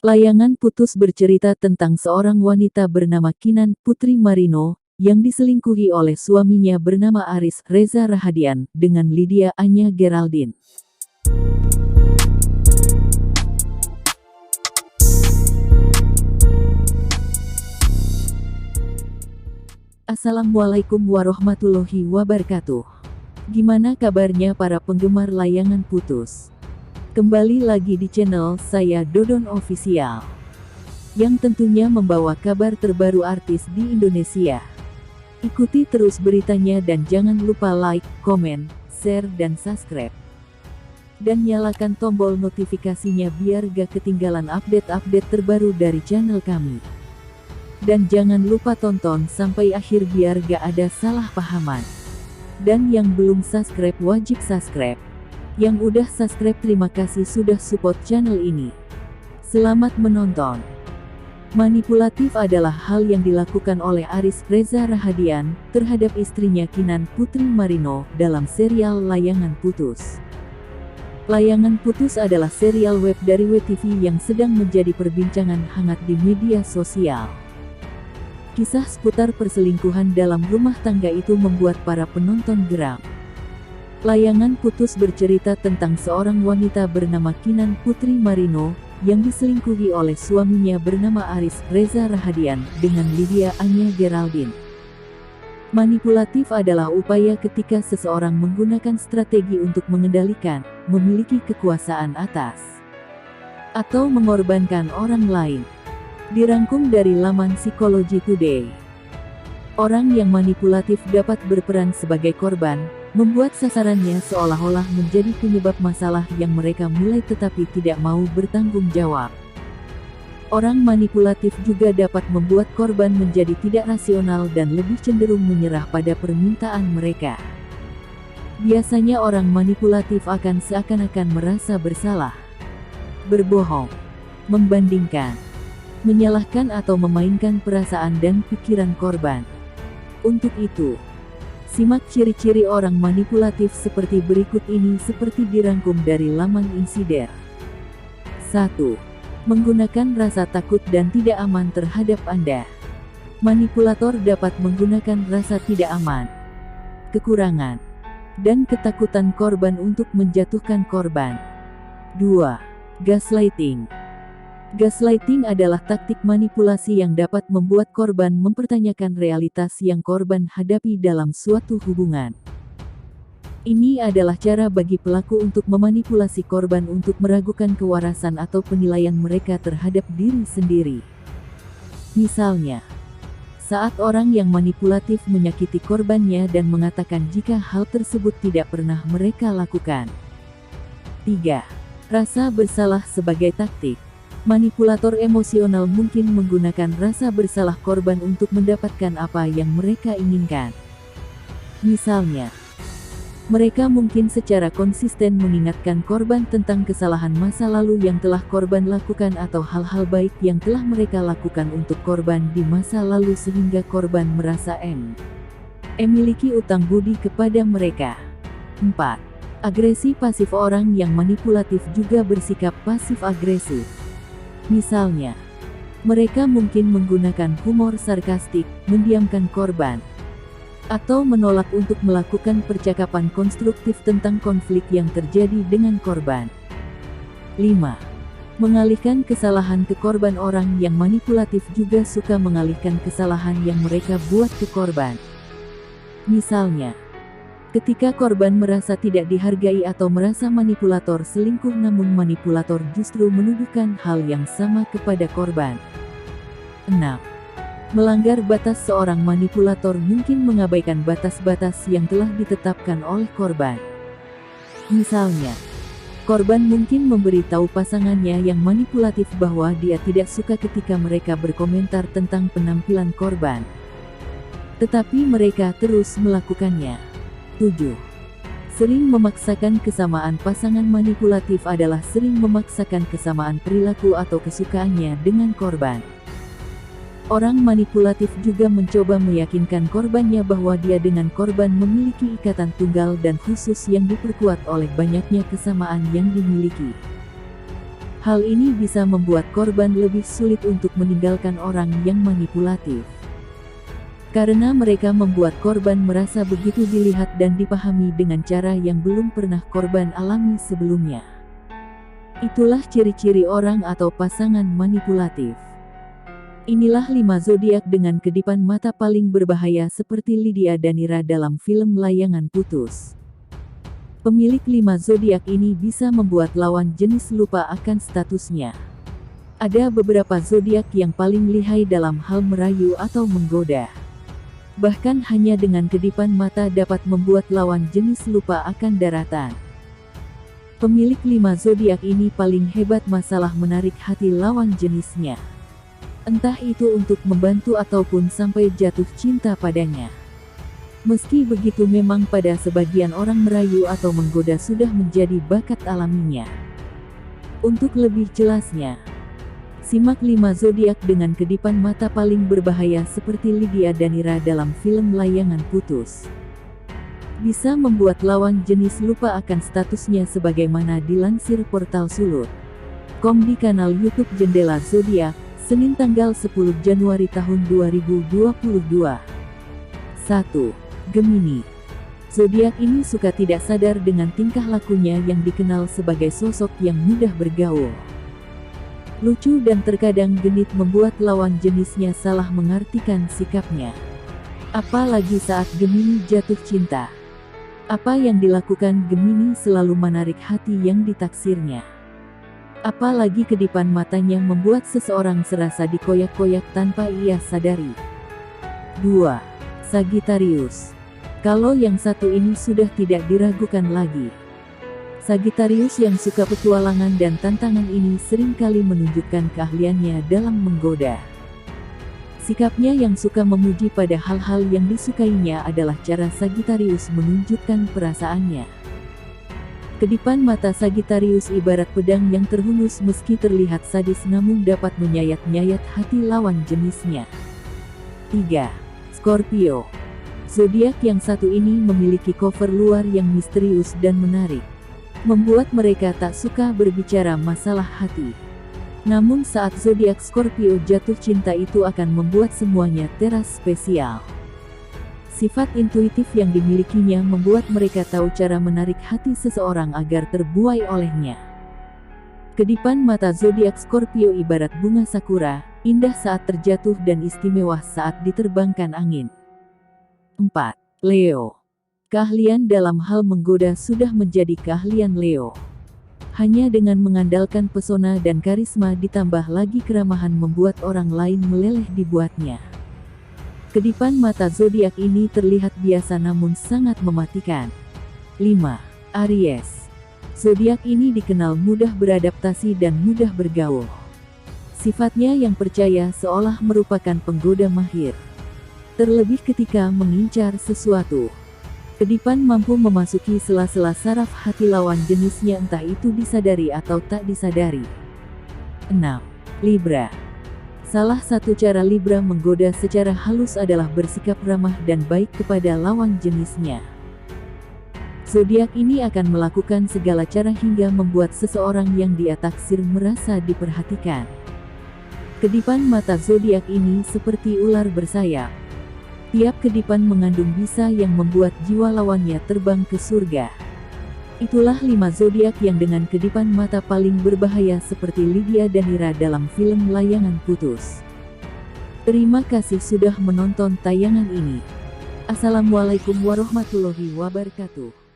Layangan Putus bercerita tentang seorang wanita bernama Kinan Putri Marino, yang diselingkuhi oleh suaminya bernama Aris Reza Rahadian, dengan Lydia Anya Geraldine. Assalamualaikum warahmatullahi wabarakatuh. Gimana kabarnya para penggemar Layangan Putus? Kembali lagi di channel saya Dodon Official, yang tentunya membawa kabar terbaru artis di Indonesia. Ikuti terus beritanya dan jangan lupa like, komen, share dan subscribe. Dan nyalakan tombol notifikasinya biar gak ketinggalan update-update terbaru dari channel kami. Dan jangan lupa tonton sampai akhir biar gak ada salah pahaman. Dan yang belum subscribe wajib subscribe. Yang udah subscribe terima kasih sudah support channel ini. Selamat menonton. Manipulatif adalah hal yang dilakukan oleh Aris Reza Rahadian terhadap istrinya Kinan Putri Marino dalam serial Layangan Putus. Layangan Putus adalah serial web dari WTV yang sedang menjadi perbincangan hangat di media sosial. Kisah seputar perselingkuhan dalam rumah tangga itu membuat para penonton geram. Layangan Putus bercerita tentang seorang wanita bernama Kinan Putri Marino, yang diselingkuhi oleh suaminya bernama Aris Reza Rahadian, dengan Lydia Anya Geraldine. Manipulatif adalah upaya ketika seseorang menggunakan strategi untuk mengendalikan, memiliki kekuasaan atas, atau mengorbankan orang lain. Dirangkum dari laman Psikologi Today. Orang yang manipulatif dapat berperan sebagai korban, membuat sasarannya seolah-olah menjadi penyebab masalah yang mereka mulai tetapi tidak mau bertanggung jawab. Orang manipulatif juga dapat membuat korban menjadi tidak rasional dan lebih cenderung menyerah pada permintaan mereka. Biasanya orang manipulatif akan seakan-akan merasa bersalah, berbohong, membandingkan, menyalahkan atau memainkan perasaan dan pikiran korban. Untuk itu, simak ciri-ciri orang manipulatif seperti berikut ini seperti dirangkum dari laman Insider. 1. Menggunakan rasa takut dan tidak aman terhadap Anda. Manipulator dapat menggunakan rasa tidak aman, kekurangan, dan ketakutan korban untuk menjatuhkan korban. 2. Gaslighting. Gaslighting adalah taktik manipulasi yang dapat membuat korban mempertanyakan realitas yang korban hadapi dalam suatu hubungan. Ini adalah cara bagi pelaku untuk memanipulasi korban untuk meragukan kewarasan atau penilaian mereka terhadap diri sendiri. Misalnya, saat orang yang manipulatif menyakiti korbannya dan mengatakan jika hal tersebut tidak pernah mereka lakukan. 3. Rasa bersalah sebagai taktik. Manipulator emosional mungkin menggunakan rasa bersalah korban untuk mendapatkan apa yang mereka inginkan. Misalnya, mereka mungkin secara konsisten mengingatkan korban tentang kesalahan masa lalu yang telah korban lakukan atau hal-hal baik yang telah mereka lakukan untuk korban di masa lalu sehingga korban merasa memiliki utang budi kepada mereka. 4. Agresi pasif. Orang yang manipulatif juga bersikap pasif-agresif. Misalnya, mereka mungkin menggunakan humor sarkastik, mendiamkan korban, atau menolak untuk melakukan percakapan konstruktif tentang konflik yang terjadi dengan korban. 5. Mengalihkan kesalahan ke korban. Orang yang manipulatif juga suka mengalihkan kesalahan yang mereka buat ke korban. Misalnya, ketika korban merasa tidak dihargai atau merasa manipulator selingkuh namun manipulator justru menuduhkan hal yang sama kepada korban. 6. Melanggar batas. Seorang manipulator mungkin mengabaikan batas-batas yang telah ditetapkan oleh korban. Misalnya, korban mungkin memberitahu pasangannya yang manipulatif bahwa dia tidak suka ketika mereka berkomentar tentang penampilan korban. Tetapi mereka terus melakukannya. 7. Sering memaksakan kesamaan. Pasangan manipulatif adalah sering memaksakan kesamaan perilaku atau kesukaannya dengan korban. Orang manipulatif juga mencoba meyakinkan korbannya bahwa dia dengan korban memiliki ikatan tunggal dan khusus yang diperkuat oleh banyaknya kesamaan yang dimiliki. Hal ini bisa membuat korban lebih sulit untuk meninggalkan orang yang manipulatif. Karena mereka membuat korban merasa begitu dilihat dan dipahami dengan cara yang belum pernah korban alami sebelumnya. Itulah ciri-ciri orang atau pasangan manipulatif. Inilah 5 zodiak dengan kedipan mata paling berbahaya seperti Lydia Danira dalam film Layangan Putus. Pemilik 5 zodiak ini bisa membuat lawan jenis lupa akan statusnya. Ada beberapa zodiak yang paling lihai dalam hal merayu atau menggoda. Bahkan hanya dengan kedipan mata dapat membuat lawan jenis lupa akan daratan. Pemilik 5 zodiak ini paling hebat masalah menarik hati lawan jenisnya. Entah itu untuk membantu ataupun sampai jatuh cinta padanya. Meski begitu memang pada sebagian orang merayu atau menggoda sudah menjadi bakat alaminya. Untuk lebih jelasnya, simak 5 zodiak dengan kedipan mata paling berbahaya seperti Lydia Danira dalam film Layangan Putus. Bisa membuat lawan jenis lupa akan statusnya sebagaimana dilansir portal Sulut.com di kanal YouTube Jendela Zodiak, Senin tanggal 10 Januari tahun 2022. 1. Gemini. Zodiak ini suka tidak sadar dengan tingkah lakunya yang dikenal sebagai sosok yang mudah bergaul. Lucu dan terkadang genit membuat lawan jenisnya salah mengartikan sikapnya. Apalagi saat Gemini jatuh cinta. Apa yang dilakukan Gemini selalu menarik hati yang ditaksirnya. Apalagi kedipan matanya membuat seseorang serasa dikoyak-koyak tanpa ia sadari. 2. Sagittarius. Kalau yang satu ini sudah tidak diragukan lagi. Sagittarius yang suka petualangan dan tantangan ini seringkali menunjukkan keahliannya dalam menggoda. Sikapnya yang suka memuji pada hal-hal yang disukainya adalah cara Sagittarius menunjukkan perasaannya. Kedipan mata Sagittarius ibarat pedang yang terhunus meski terlihat sadis namun dapat menyayat-nyayat hati lawan jenisnya. 3. Scorpio. Zodiak yang satu ini memiliki cover luar yang misterius dan menarik. Membuat mereka tak suka berbicara masalah hati. Namun saat zodiak Scorpio jatuh cinta itu akan membuat semuanya teras spesial. Sifat intuitif yang dimilikinya membuat mereka tahu cara menarik hati seseorang agar terbuai olehnya. Kedipan mata zodiak Scorpio ibarat bunga sakura, indah saat terjatuh dan istimewa saat diterbangkan angin. 4. Leo. Keahlian dalam hal menggoda sudah menjadi keahlian Leo. Hanya dengan mengandalkan pesona dan karisma ditambah lagi keramahan membuat orang lain meleleh dibuatnya. Kedipan mata zodiak ini terlihat biasa namun sangat mematikan. 5. Aries. Zodiak ini dikenal mudah beradaptasi dan mudah bergaul. Sifatnya yang percaya seolah merupakan penggoda mahir. Terlebih ketika mengincar sesuatu. Kedipan mampu memasuki sela-sela saraf hati lawan jenisnya entah itu disadari atau tak disadari. 6. Libra. Salah satu cara Libra menggoda secara halus adalah bersikap ramah dan baik kepada lawan jenisnya. Zodiak ini akan melakukan segala cara hingga membuat seseorang yang dia taksir merasa diperhatikan. Kedipan mata zodiak ini seperti ular bersayap. Tiap kedipan mengandung bisa yang membuat jiwa lawannya terbang ke surga. Itulah 5 zodiak yang dengan kedipan mata paling berbahaya seperti Lydia Danira dalam film Layangan Putus. Terima kasih sudah menonton tayangan ini. Assalamualaikum warahmatullahi wabarakatuh.